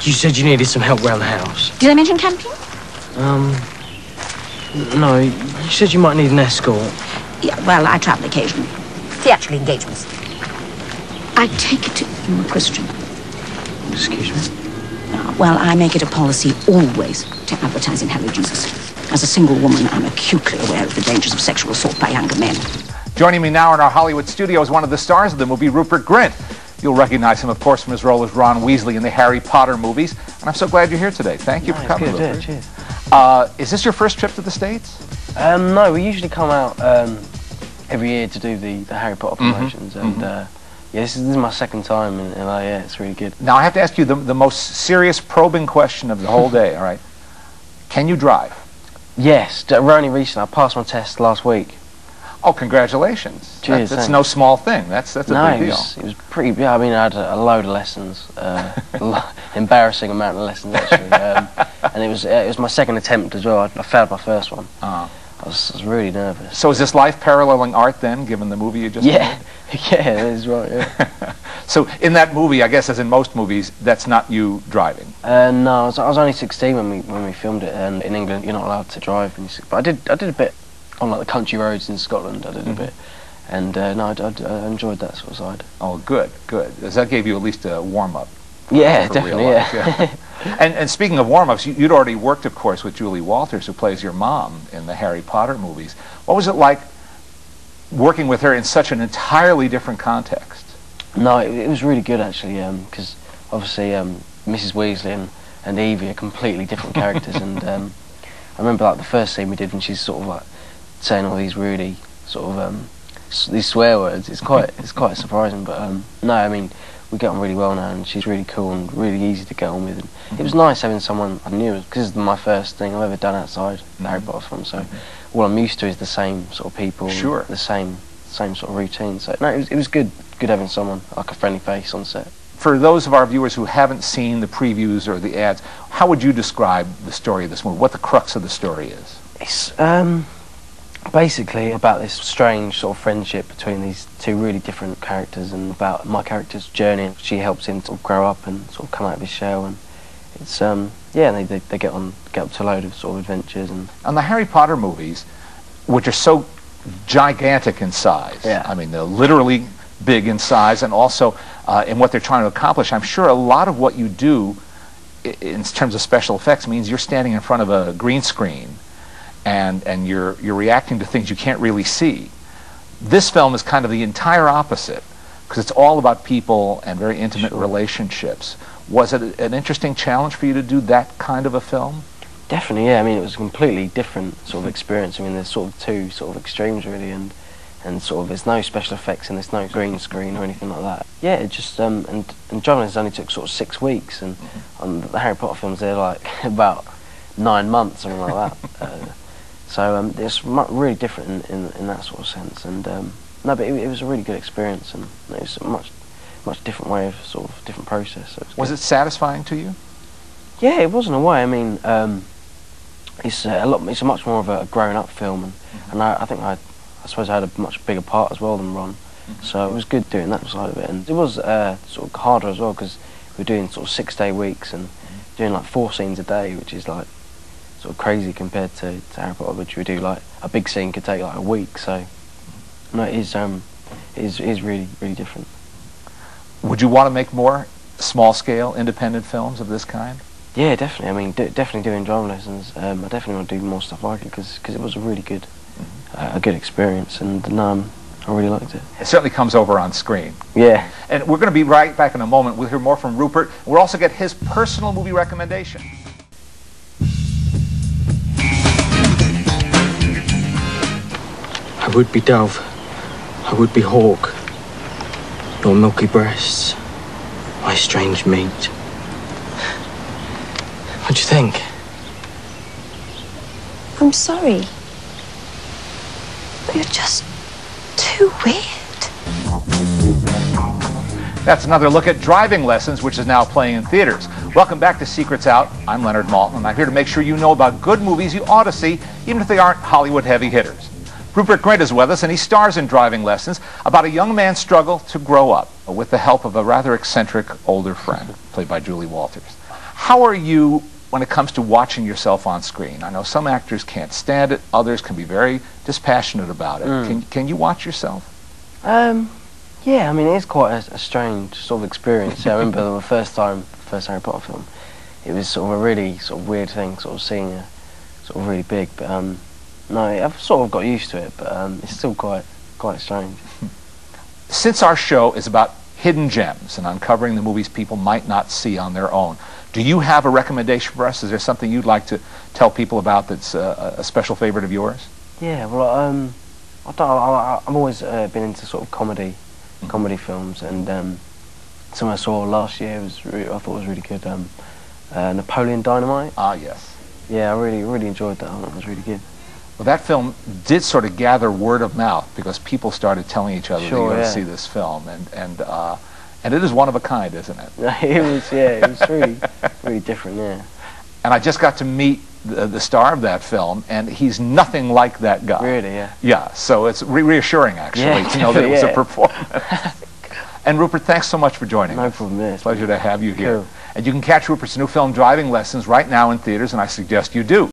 You said you needed some help around the house. Did I mention camping? No, you said you might need an escort. Yeah, well, I travel occasionally. Theatrical engagements. I take it you're a Christian. Excuse me? Well, I make it a policy always to advertise in Hello Jesus. As a single woman, I'm acutely aware of the dangers of sexual assault by younger men. Joining me now in our Hollywood studio is one of the stars of the movie, Rupert Grint. You'll recognize him, of course, from his role as Ron Weasley in the Harry Potter movies. And I'm so glad you're here today. Thank you for coming, good, Rupert. Cheers. Is this your first trip to the States? No, we usually come out every year to do the Harry Potter promotions. And yeah, this is my second time in LA. Yeah, it's really good. Now, I have to ask you the most serious, probing question of the whole day, all right? Can you drive? Yes, only recently. I passed my test last week. Oh, congratulations. Cheers, that's no small thing. That's a big deal. It was pretty, yeah, I mean, I had a load of lessons, embarrassing amount of lessons, actually. And it was my second attempt as well. I failed my first one. I was really nervous. So is this life paralleling art then, given the movie you just made? Yeah, that is right, yeah. So in that movie, I guess as in most movies, that's not you driving? No, I was only 16 when we filmed it, and in England you're not allowed to drive. But I did a bit on like the country roads in Scotland. I did a bit, and no, I enjoyed that sort of side. Oh, good. Because that gave you at least a warm-up. Yeah, definitely, yeah. And speaking of warm-ups, you'd already worked, of course, with Julie Walters, who plays your mom in the Harry Potter movies. What was it like working with her in such an entirely different context? No, it was really good, actually, because obviously Mrs. Weasley and Evie are completely different characters, and I remember like the first scene we did when she's sort of like saying all these really sort of these swear words. It's quite surprising, but no, I mean, we get on really well now, and she's really cool and really easy to get on with. And it was nice having someone I knew, because it's my first thing I've ever done outside the Harry Potter film. So all I'm used to is the same sort of people, the same sort of routine. So no, it was good having someone like a friendly face on set. For those of our viewers who haven't seen the previews or the ads, how would you describe the story of this movie? What the crux of the story is? It's basically about this strange sort of friendship between these two really different characters, and about my character's journey. She helps him sort of grow up and sort of come out of his shell, and it's yeah, they get up to a load of sort of adventures. And the Harry Potter movies, which are so gigantic in size, I mean, they're literally big in size, and also in what they're trying to accomplish, I'm sure a lot of what you do in terms of special effects means you're standing in front of a green screen and you're reacting to things you can't really see. This film is kind of the entire opposite, because it's all about people and very intimate relationships. Was it an interesting challenge for you to do that kind of a film? Definitely, yeah. I mean, it was a completely different sort of experience. I mean, there's sort of two sort of extremes really, and sort of there's no special effects and there's no green screen or anything like that. Yeah, it just and John has only took sort of 6 weeks, and on the Harry Potter films they're like about 9 months, something like that. So it's really different in that sort of sense, and no, but it was a really good experience, and it was a much different way of sort of different process. So was it satisfying to you? Yeah, it was in a way. I mean, it's It's much more of a grown-up film, and I think I suppose I had a much bigger part as well than Ron, so it was good doing that side of it. And it was sort of harder as well, because we were doing sort of 6-day weeks and doing like 4 scenes a day, which is like sort of crazy compared to Harry Potter, which we do like a big scene could take like a week. So no, it is really different. Would you want to make more small-scale independent films of this kind? Yeah, definitely. I mean, definitely doing drama lessons. I definitely want to do more stuff like it, because it was a really good experience, and I really liked it. It certainly comes over on screen. Yeah. And we're going to be right back in a moment. We'll hear more from Rupert. We'll also get his personal movie recommendation. I would be dove, I would be hawk, your milky breasts, my strange meat. What do you think? I'm sorry, but you're just too weird. That's another look at Driving Lessons, which is now playing in theaters. Welcome back to Secrets Out. I'm Leonard Maltin, and I'm here to make sure you know about good movies you ought to see, even if they aren't Hollywood heavy hitters. Rupert Grint is with us, and he stars in Driving Lessons, about a young man's struggle to grow up with the help of a rather eccentric older friend, played by Julie Walters. How are you when it comes to watching yourself on screen? I know some actors can't stand it, others can be very dispassionate about it. Can you watch yourself? Yeah, I mean, it is quite a strange sort of experience. I remember the first Harry Potter film, it was sort of a really sort of weird thing, sort of seeing a sort of really big, but no, I've sort of got used to it, but it's still quite strange. Since our show is about hidden gems and uncovering the movies people might not see on their own, do you have a recommendation for us? Is there something you'd like to tell people about that's a special favorite of yours? Yeah, well, I've always been into sort of comedy films, and something I saw last year I thought was really good. Napoleon Dynamite. Ah, yes. Yeah, I really enjoyed that one. It was really good. Well, that film did sort of gather word of mouth because people started telling each other they were going to see this film, and it is one of a kind, isn't it? it was really different, yeah. And I just got to meet the star of that film, and he's nothing like that guy. Really, yeah. Yeah, so it's reassuring, actually, to know that it was a performance. And Rupert, thanks so much for joining us. No problem, yeah. Pleasure to have you here. Cool. And you can catch Rupert's new film, Driving Lessons, right now in theaters, and I suggest you do.